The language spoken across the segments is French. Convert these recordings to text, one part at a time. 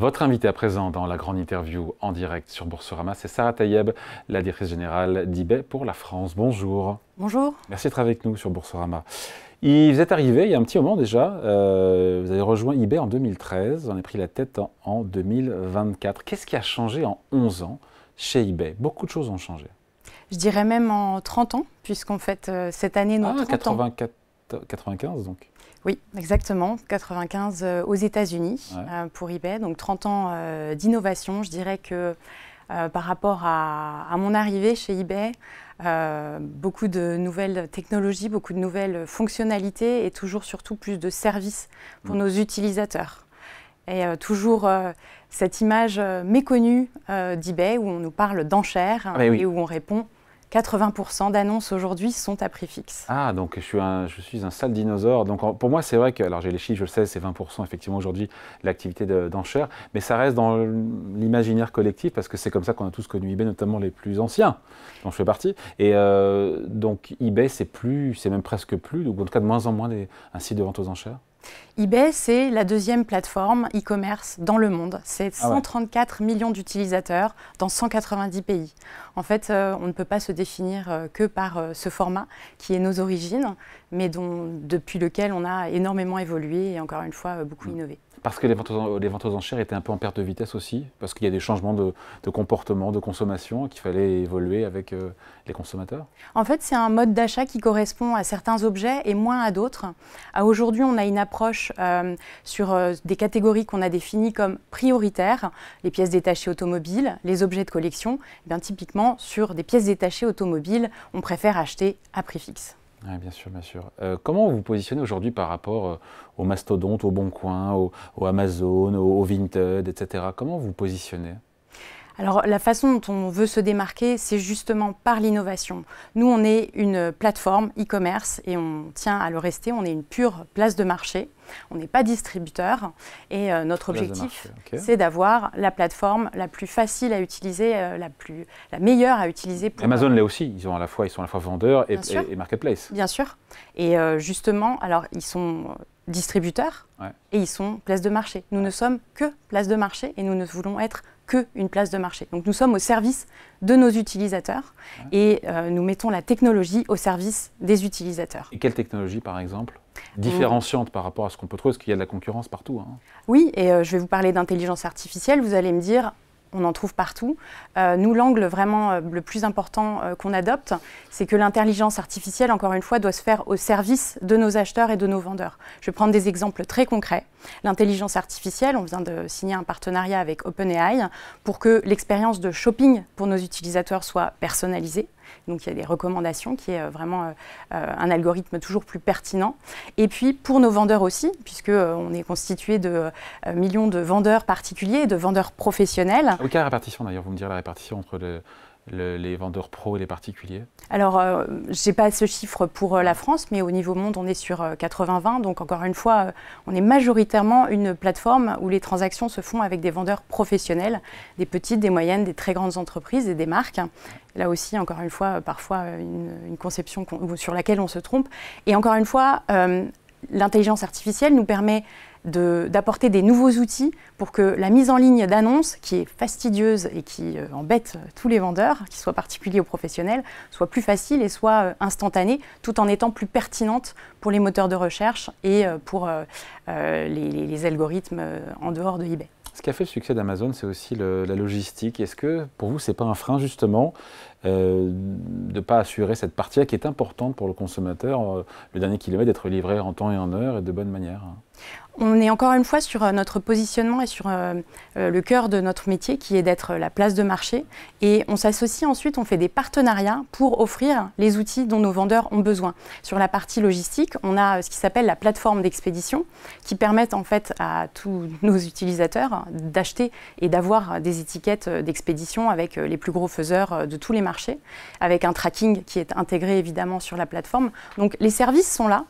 Votre invitée à présent dans la grande interview en direct sur Boursorama, c'est Sarah Tayeb, la directrice générale d'eBay pour la France. Bonjour. Bonjour. Merci d'être avec nous sur Boursorama. Vous êtes arrivé il y a un petit moment déjà, vous avez rejoint eBay en 2013, vous en avez pris la tête en 2024. Qu'est-ce qui a changé en 11 ans chez eBay? Beaucoup de choses ont changé. Je dirais même en 30 ans, puisqu'on fête cette année nos 30 ans. 95 donc. Oui, exactement, 95 aux États-Unis pour eBay, donc 30 ans d'innovation. Je dirais que par rapport à mon arrivée chez eBay, beaucoup de nouvelles technologies, beaucoup de nouvelles fonctionnalités et toujours surtout plus de services pour nos utilisateurs. Et toujours cette image méconnue d'eBay où on nous parle d'enchères et où on répond 80% d'annonces aujourd'hui sont à prix fixe. Ah, donc je suis un sale dinosaure. Donc pour moi, c'est vrai que, alors j'ai les chiffres, je le sais, c'est 20% effectivement aujourd'hui l'activité d'enchères, mais ça reste dans l'imaginaire collectif parce que c'est comme ça qu'on a tous connu eBay, notamment les plus anciens, dont je fais partie. Et donc eBay, c'est même presque plus, ou en tout cas de moins en moins un site de vente aux enchères. eBay, c'est la deuxième plateforme e-commerce dans le monde. C'est 134 millions d'utilisateurs dans 190 pays. En fait, on ne peut pas se définir que par ce format qui est nos origines, mais depuis lequel on a énormément évolué et encore une fois beaucoup innové. Parce que les ventes aux enchères étaient un peu en perte de vitesse aussi, parce qu'il y a des changements de comportement, de consommation, qu'il fallait évoluer avec les consommateurs. En fait, c'est un mode d'achat qui correspond à certains objets et moins à d'autres. Aujourd'hui, on a une approche sur des catégories qu'on a définies comme prioritaires, les pièces détachées automobiles, les objets de collection. Et bien, typiquement, sur des pièces détachées automobiles, on préfère acheter à prix fixe. Oui, bien sûr, bien sûr. Comment vous vous positionnez aujourd'hui par rapport aux mastodontes, au Bon Coin, au Amazon, au Vinted, etc. Comment vous vous positionnez ? Alors, la façon dont on veut se démarquer, c'est justement par l'innovation. Nous, on est une plateforme e-commerce et on tient à le rester. On est une pure place de marché. On n'est pas distributeur. Et notre objectif, c'est d'avoir la plateforme la plus facile à utiliser, la meilleure à utiliser. Amazon l'est aussi. Ils sont à la fois vendeurs et marketplace. Bien sûr. Et justement, alors, ils sont distributeurs et ils sont place de marché. Nous ne sommes que place de marché et nous ne voulons être qu'une place de marché. Donc nous sommes au service de nos utilisateurs et nous mettons la technologie au service des utilisateurs. Et quelle technologie par exemple différenciante par rapport à ce qu'on peut trouver, parce qu'il y a de la concurrence partout. Oui, et je vais vous parler d'intelligence artificielle. Vous allez me dire, on en trouve partout. Nous, l'angle vraiment le plus important qu'on adopte, c'est que l'intelligence artificielle, encore une fois, doit se faire au service de nos acheteurs et de nos vendeurs. Je vais prendre des exemples très concrets. L'intelligence artificielle, on vient de signer un partenariat avec OpenAI pour que l'expérience de shopping pour nos utilisateurs soit personnalisée. Donc il y a des recommandations qui est vraiment un algorithme toujours plus pertinent. Et puis pour nos vendeurs aussi, puisqu'on est constitué de millions de vendeurs particuliers et de vendeurs professionnels. Quelle répartition d'ailleurs? Vous me direz la répartition entre les vendeurs pros et les particuliers? Alors, je n'ai pas ce chiffre pour la France, mais au niveau monde, on est sur 80-20. Donc, encore une fois, on est majoritairement une plateforme où les transactions se font avec des vendeurs professionnels, des petites, des moyennes, des très grandes entreprises et des marques. Là aussi, encore une fois, parfois une conception sur laquelle on se trompe. Et encore une fois, l'intelligence artificielle nous permet d'apporter des nouveaux outils pour que la mise en ligne d'annonces, qui est fastidieuse et qui embête tous les vendeurs, qu'ils soient particuliers ou professionnels, soit plus facile et soit instantanée, tout en étant plus pertinente pour les moteurs de recherche et pour les algorithmes en dehors de eBay. Ce qui a fait le succès d'Amazon, c'est aussi la logistique. Est-ce que pour vous, ce n'est pas un frein justement de ne pas assurer cette partie-là qui est importante pour le consommateur, le dernier kilomètre, d'être livré en temps et en heure et de bonne manière? On est encore une fois sur notre positionnement et sur le cœur de notre métier qui est d'être la place de marché. Et on s'associe ensuite, on fait des partenariats pour offrir les outils dont nos vendeurs ont besoin. Sur la partie logistique, on a ce qui s'appelle la plateforme d'expédition qui permettent en fait à tous nos utilisateurs d'acheter et d'avoir des étiquettes d'expédition avec les plus gros faiseurs de tous les marchés, avec un tracking qui est intégré évidemment sur la plateforme. Donc les services sont là.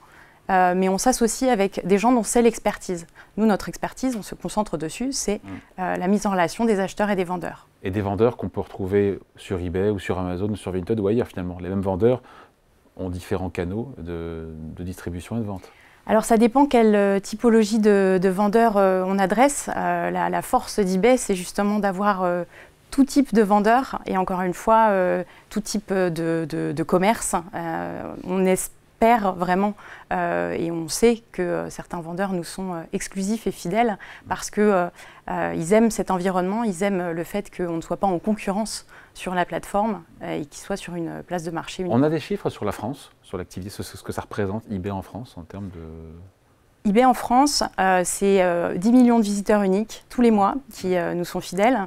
Mais on s'associe avec des gens dont c'est l'expertise. Nous, notre expertise, on se concentre dessus, c'est la mise en relation des acheteurs et des vendeurs. Et des vendeurs qu'on peut retrouver sur eBay ou sur Amazon ou sur Vinted ou ailleurs finalement. Les mêmes vendeurs ont différents canaux de distribution et de vente. Alors ça dépend quelle typologie de vendeurs on adresse. La force d'eBay, c'est justement d'avoir tout type de vendeurs et encore une fois, tout type de commerce. On espère vraiment et on sait que certains vendeurs nous sont exclusifs et fidèles parce qu'ils aiment cet environnement, ils aiment le fait qu'on ne soit pas en concurrence sur la plateforme et qu'ils soient sur une place de marché unique. On a des chiffres sur la France, sur l'activité, ce que ça représente eBay en France en termes de... eBay en France, c'est 10 millions de visiteurs uniques tous les mois qui nous sont fidèles.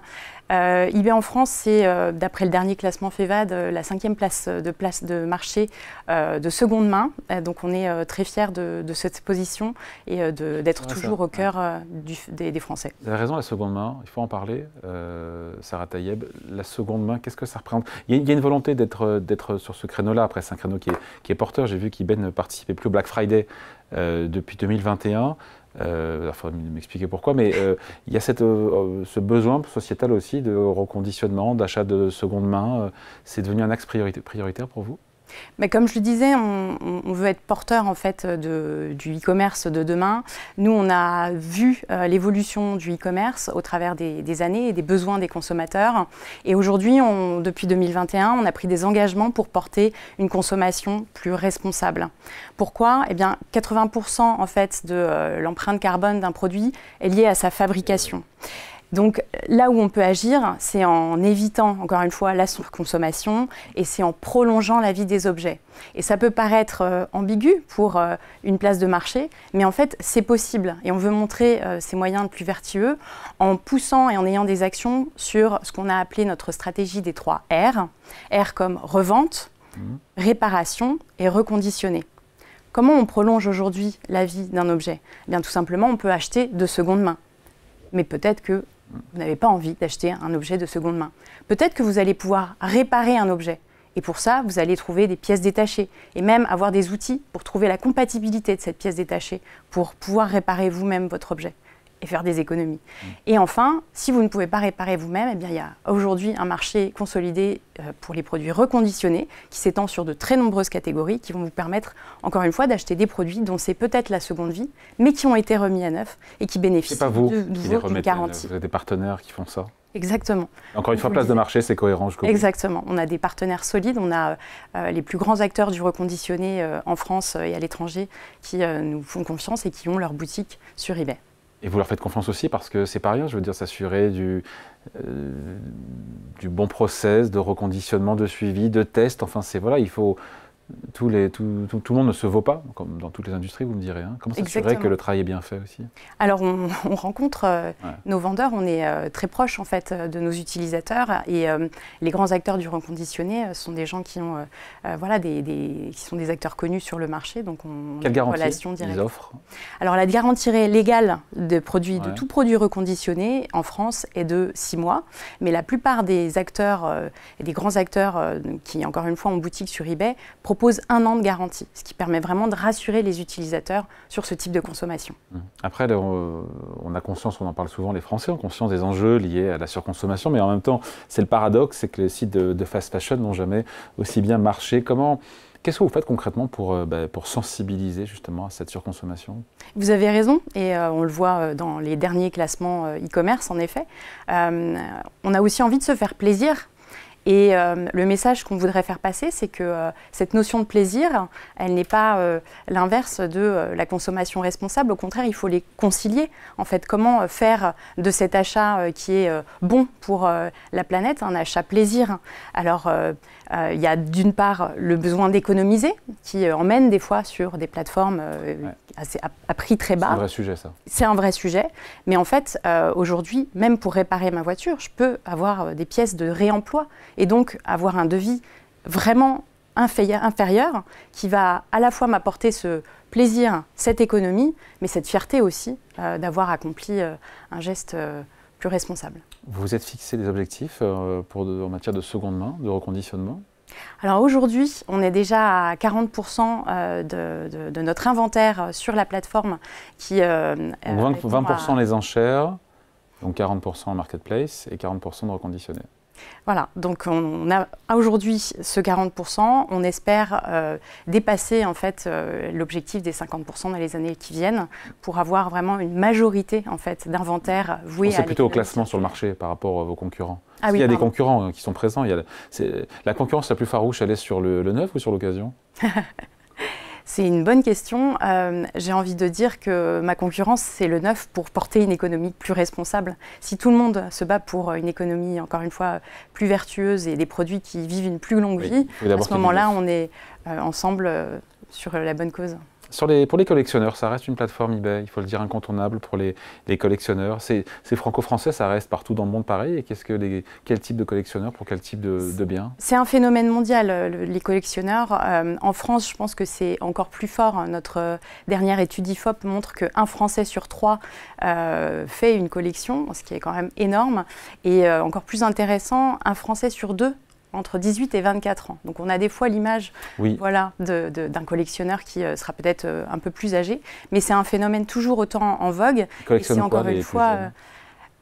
eBay en France, c'est, d'après le dernier classement FEVAD, la 5e place de marché de seconde main. Donc on est très fiers de cette position et d'être toujours au cœur des Français. Vous avez raison, la seconde main, il faut en parler. Sarah Taïeb, la seconde main, qu'est-ce que ça représente? Il y a une volonté d'être sur ce créneau-là. Après, c'est un créneau qui est porteur. J'ai vu qu'eBay ne participait plus au Black Friday depuis 2021. Il faudrait m'expliquer pourquoi, mais il y a ce besoin sociétal aussi de reconditionnement, d'achat de seconde main. C'est devenu un axe prioritaire pour vous? Mais comme je le disais, on veut être porteur en fait du e-commerce de demain. Nous, on a vu l'évolution du e-commerce au travers des années et des besoins des consommateurs. Et aujourd'hui, depuis 2021, on a pris des engagements pour porter une consommation plus responsable. Pourquoi? Eh bien, 80% en fait de l'empreinte carbone d'un produit est liée à sa fabrication. Donc là où on peut agir, c'est en évitant, encore une fois, la surconsommation et c'est en prolongeant la vie des objets. Et ça peut paraître ambigu pour une place de marché, mais en fait, c'est possible. Et on veut montrer ces moyens les plus vertueux en poussant et en ayant des actions sur ce qu'on a appelé notre stratégie des 3 R. R comme revente, réparation et reconditionner. Comment on prolonge aujourd'hui la vie d'un objet? Eh bien, tout simplement, on peut acheter de seconde main. Mais peut-être que vous n'avez pas envie d'acheter un objet de seconde main. Peut-être que vous allez pouvoir réparer un objet. Et pour ça, vous allez trouver des pièces détachées et même avoir des outils pour trouver la compatibilité de cette pièce détachée pour pouvoir réparer vous-même votre objet et faire des économies. Et enfin, si vous ne pouvez pas réparer vous-même, eh bien, il y a aujourd'hui un marché consolidé pour les produits reconditionnés qui s'étend sur de très nombreuses catégories qui vont vous permettre, encore une fois, d'acheter des produits dont c'est peut-être la seconde vie, mais qui ont été remis à neuf et qui bénéficient d'une garantie. Vous avez des partenaires qui font ça? Exactement. Encore une fois, place de marché, c'est cohérent jusqu'au bout. Exactement. On a des partenaires solides. On a les plus grands acteurs du reconditionné en France et à l'étranger qui nous font confiance et qui ont leur boutique sur eBay. Et vous leur faites confiance aussi parce que c'est pas rien, je veux dire, s'assurer du bon process, de reconditionnement, de suivi, de test. Enfin, voilà, il faut... Tout le monde ne se vaut pas, comme dans toutes les industries, vous me direz. Hein. Comment s'assurer que le travail est bien fait aussi? Alors, on rencontre nos vendeurs, on est très proche en fait de nos utilisateurs et les grands acteurs du reconditionné sont des gens qui ont, qui sont des acteurs connus sur le marché, donc on a une relation directe. Ils offrent? Alors, la garantie légale de tout produit reconditionné en France est de 6 mois, mais la plupart des acteurs et des grands acteurs qui, encore une fois, ont boutique sur eBay, proposent 1 an de garantie, ce qui permet vraiment de rassurer les utilisateurs sur ce type de consommation. Après, on a conscience, on en parle souvent, les Français ont conscience des enjeux liés à la surconsommation, mais en même temps, c'est le paradoxe, c'est que les sites de fast fashion n'ont jamais aussi bien marché. Qu'est-ce que vous faites concrètement pour sensibiliser justement à cette surconsommation? Vous avez raison, et on le voit dans les derniers classements e-commerce, en effet. On a aussi envie de se faire plaisir. Et le message qu'on voudrait faire passer, c'est que cette notion de plaisir, elle n'est pas l'inverse de la consommation responsable. Au contraire, il faut les concilier. En fait, comment faire de cet achat qui est bon pour la planète un achat plaisir? Alors, il y a d'une part le besoin d'économiser, qui emmène des fois sur des plateformes à prix très bas. C'est un vrai sujet, ça. C'est un vrai sujet. Mais en fait, aujourd'hui, même pour réparer ma voiture, je peux avoir des pièces de réemploi et donc avoir un devis vraiment inférieur qui va à la fois m'apporter ce plaisir, cette économie, mais cette fierté aussi d'avoir accompli un geste plus responsable. Vous vous êtes fixé des objectifs en matière de seconde main, de reconditionnement? Alors aujourd'hui, on est déjà à 40% de notre inventaire sur la plateforme qui... 20% les enchères, donc 40% en marketplace et 40% de reconditionné. Voilà, donc on a aujourd'hui ce 40%, on espère dépasser en fait l'objectif des 50% dans les années qui viennent pour avoir vraiment une majorité en fait d'inventaire voué à C'est plutôt au classement sur le marché par rapport à vos concurrents. Ah oui, il y a des concurrents qui sont présents. La concurrence la plus farouche, elle est sur le neuf ou sur l'occasion? C'est une bonne question. J'ai envie de dire que ma concurrence, c'est le neuf pour porter une économie plus responsable. Si tout le monde se bat pour une économie, encore une fois, plus vertueuse et des produits qui vivent une plus longue vie, à ce moment-là, on est ensemble sur la bonne cause. Pour les collectionneurs, ça reste une plateforme eBay, il faut le dire, incontournable pour les collectionneurs. C'est franco-français, ça reste partout dans le monde pareil. Et quel type de collectionneurs pour quel type de biens? C'est un phénomène mondial, les collectionneurs. En France, je pense que c'est encore plus fort. Notre dernière étude IFOP montre qu'un Français sur 3 fait une collection, ce qui est quand même énorme. Et encore plus intéressant, un Français sur 2 entre 18 et 24 ans. Donc on a des fois l'image voilà, d'un collectionneur qui sera peut-être un peu plus âgé, mais c'est un phénomène toujours autant en vogue. Et c'est encore une fois...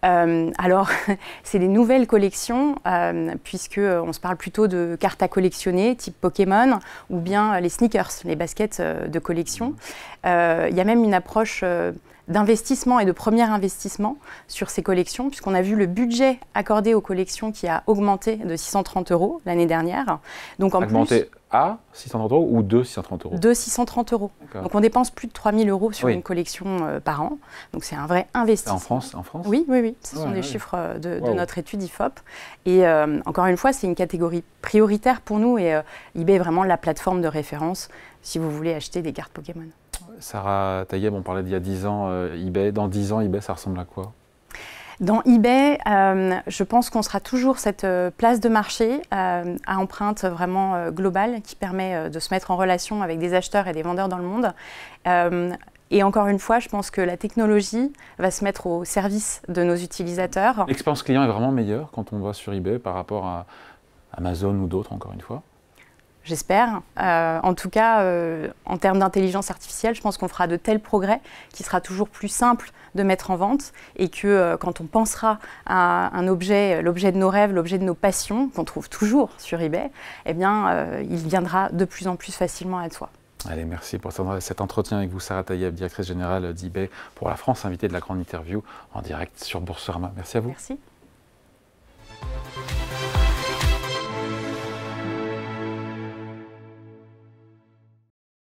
alors, c'est les nouvelles collections, puisqu'on se parle plutôt de cartes à collectionner, type Pokémon, ou bien les sneakers, les baskets de collection. Il y a même une approche d'investissement et de premier investissement sur ces collections, puisqu'on a vu le budget accordé aux collections qui a augmenté de 630 € l'année dernière. Donc augmenté à 630 € ou de 630 €? De 630 €. Donc on dépense plus de 3 000 € sur une collection par an. Donc c'est un vrai investissement. En France? Oui. Ce sont des chiffres de notre étude IFOP. Et encore une fois, c'est une catégorie prioritaire pour nous et eBay est vraiment la plateforme de référence si vous voulez acheter des cartes Pokémon. Sarah Taïeb, on parlait d'il y a 10 ans eBay. Dans 10 ans, eBay, ça ressemble à quoi? Dans eBay, je pense qu'on sera toujours cette place de marché à empreinte vraiment globale qui permet de se mettre en relation avec des acheteurs et des vendeurs dans le monde. Et encore une fois, je pense que la technologie va se mettre au service de nos utilisateurs. L'expérience client est vraiment meilleure quand on va sur eBay par rapport à Amazon ou d'autres, encore une fois? J'espère. En tout cas, en termes d'intelligence artificielle, je pense qu'on fera de tels progrès qu'il sera toujours plus simple de mettre en vente et que quand on pensera à un objet, l'objet de nos rêves, l'objet de nos passions, qu'on trouve toujours sur eBay, eh bien, il viendra de plus en plus facilement à soi. Allez, merci pour cet entretien avec vous, Sarah Taïeb, directrice générale d'eBay pour la France, invitée de la grande interview en direct sur Boursorama. Merci à vous. Merci.